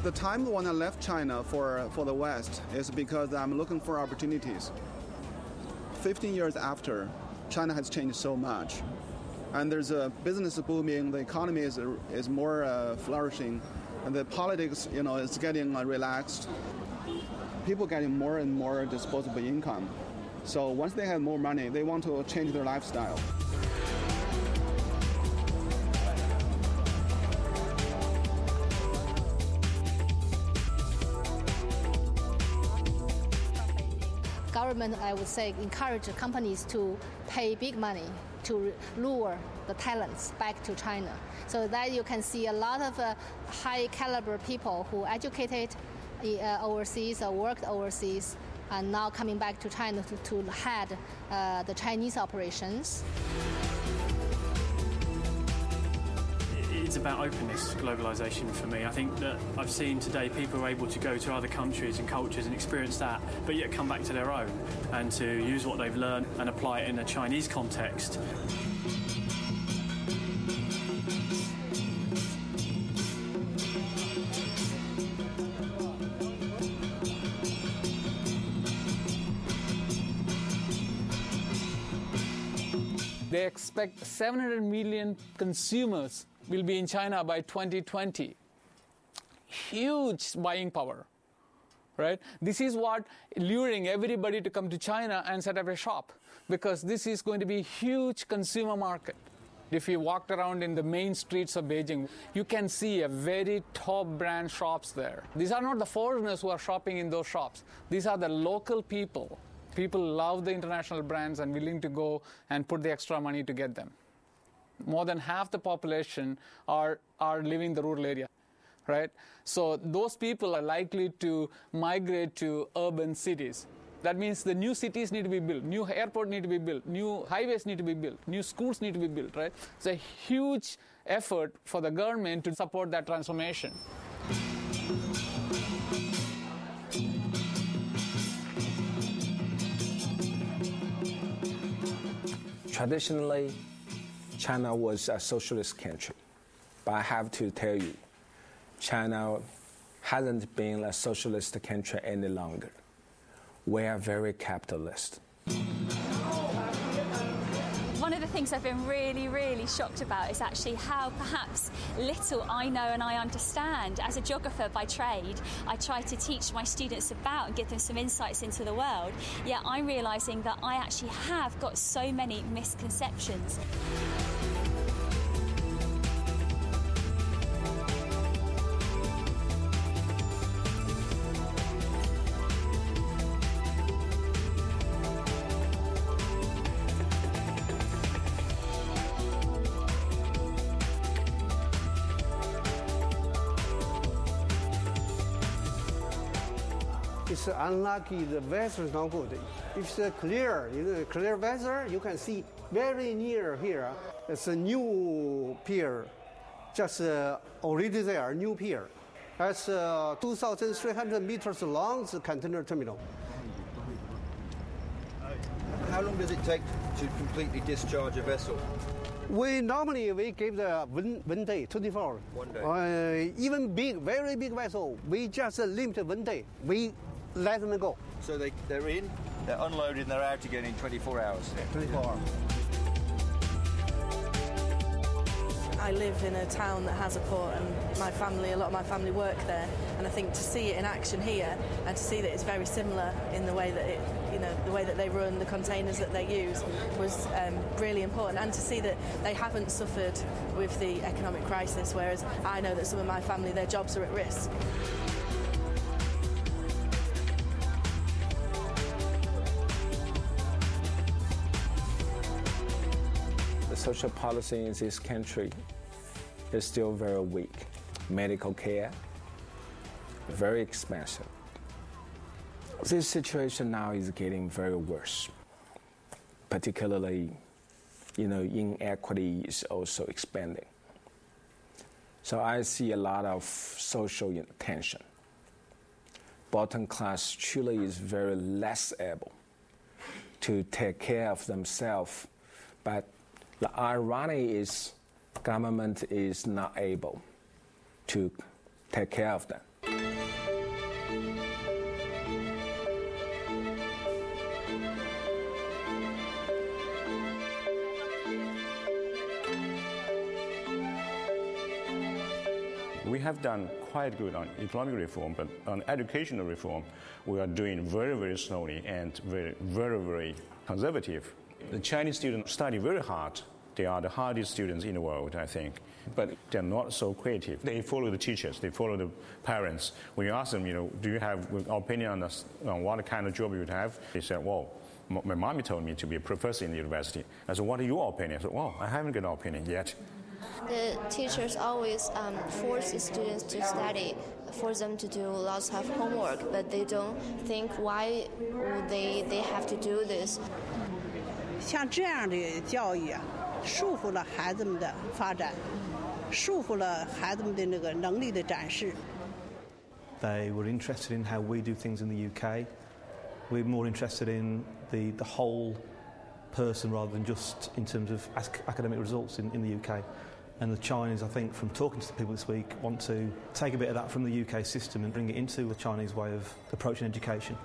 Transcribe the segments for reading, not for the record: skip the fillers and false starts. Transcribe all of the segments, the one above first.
The time when I left China for the West is because I'm looking for opportunities. 15 years after, China has changed so much. And there's a business booming, the economy is more flourishing, and the politics, is getting relaxed. People getting more and more disposable income. So once they have more money, they want to change their lifestyle. Government, I would say, encourage companies to pay big money to lure the talents back to China. So that you can see a lot of high caliber people who educated overseas or worked overseas and now coming back to China to head the Chinese operations. It's about openness, globalization for me. I think that I've seen today people are able to go to other countries and cultures and experience that, but yet come back to their own and to use what they've learned and apply it in a Chinese context. They expect 700 million consumers will be in China by 2020. Huge buying power, right? This is what luring everybody to come to China and set up a shop, because this is going to be a huge consumer market. If you walked around in the main streets of Beijing, you can see a very top brand shops there. These are not the foreigners who are shopping in those shops. These are the local people. People love the international brands and willing to go and put the extra money to get them. More than half the population are living in the rural area, right? So those people are likely to migrate to urban cities. That means the new cities need to be built, new airports need to be built, new highways need to be built, new schools need to be built, right? It's a huge effort for the government to support that transformation. Traditionally, China was a socialist country, but I have to tell you, China hasn't been a socialist country any longer. We are very capitalist. One of the things I've been really, really shocked about is actually how perhaps little I know and I understand. As a geographer by trade, I try to teach my students about and give them some insights into the world, yet I'm realising that I actually have got so many misconceptions. It's unlucky the weather is not good. If it's clear, clear weather, you can see very near here. It's a new pier, just already there, new pier. That's 2,300 meters long, the container terminal. How long does it take to completely discharge a vessel? We give the one day, 24 hours. 1 day. Even big, very big vessel, we just limit 1 day. We let them go. So they're in, they're unloading, they're out again in 24 hours. 24 hours. I live in a town that has a port, and a lot of my family work there. And I think to see it in action here, and to see that it's very similar in the way that the way that they run, the containers that they use, was really important. And to see that they haven't suffered with the economic crisis, whereas I know that some of my family, their jobs are at risk. Social policy in this country is still very weak. Medical care, very expensive. This situation now is getting very worse. Particularly, inequity is also expanding. So I see a lot of social tension. Bottom class truly is very less able to take care of themselves, but the irony is government is not able to take care of them. We have done quite good on economic reform, but on educational reform, we are doing very, very slowly and very, very, very conservative. The Chinese students study very hard. They are the hardest students in the world, I think. But they're not so creative. They follow the teachers, they follow the parents. When you ask them, do you have an opinion on what kind of job you would have? They said, well, my mommy told me to be a professor in the university. I said, what are your opinion? I said, well, I haven't got an opinion yet. The teachers always force the students to study, force them to do lots of homework, but they don't think why they have to do this. 像这样的教育啊，束缚了孩子们的发展，束缚了孩子们的那个能力的展示。They were interested in how we do things in the UK. We're more interested in the whole person rather than just in terms of academic results in the UK. And the Chinese, I think, from talking to the people this week, want to take a bit of that from the UK system and bring it into the Chinese way of approaching education.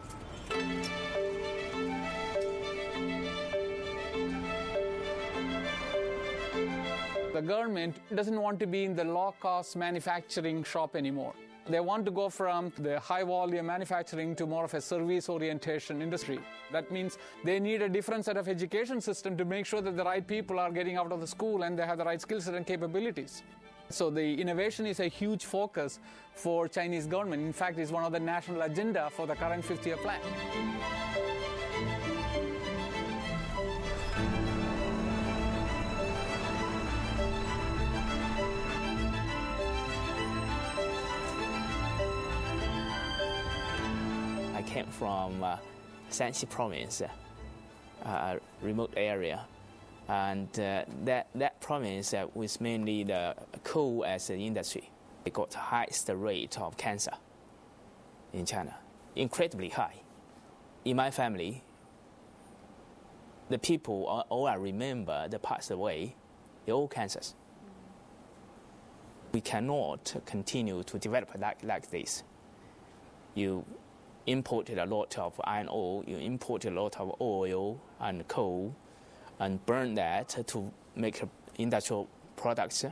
The government doesn't want to be in the low-cost manufacturing shop anymore. They want to go from the high-volume manufacturing to more of a service-orientation industry. That means they need a different set of education system to make sure that the right people are getting out of the school and they have the right skill set and capabilities. So the innovation is a huge focus for Chinese government. In fact, it's one of the national agenda for the current 50-year plan. I came from Shanxi province, a remote area, and that province was mainly the coal as an industry. It got the highest rate of cancer in China, incredibly high. In my family, the people all I remember that passed away, they're all cancers. We cannot continue to develop like this. You imported a lot of iron ore, you imported a lot of oil and coal and burn that to make industrial products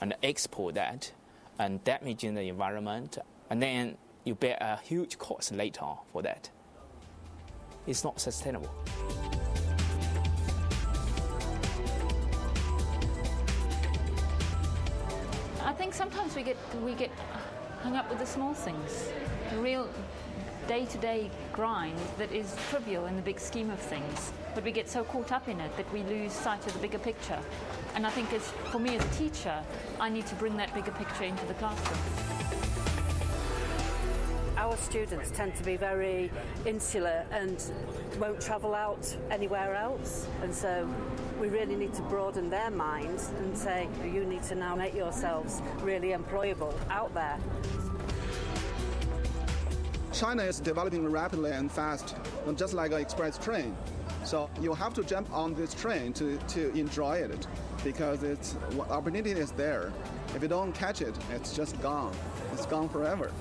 and export that and damaging the environment, and then you bear a huge cost later on for that. It's not sustainable. I think sometimes we get hung up with the small things, the real day-to-day grind that is trivial in the big scheme of things, but we get so caught up in it that we lose sight of the bigger picture. And I think for me as a teacher, I need to bring that bigger picture into the classroom. Our students tend to be very insular and won't travel out anywhere else, and so we really need to broaden their minds and say, you need to now make yourselves really employable out there. China is developing rapidly and fast, just like an express train. So you have to jump on this train to enjoy it, because opportunity is there. If you don't catch it, it's just gone. It's gone forever.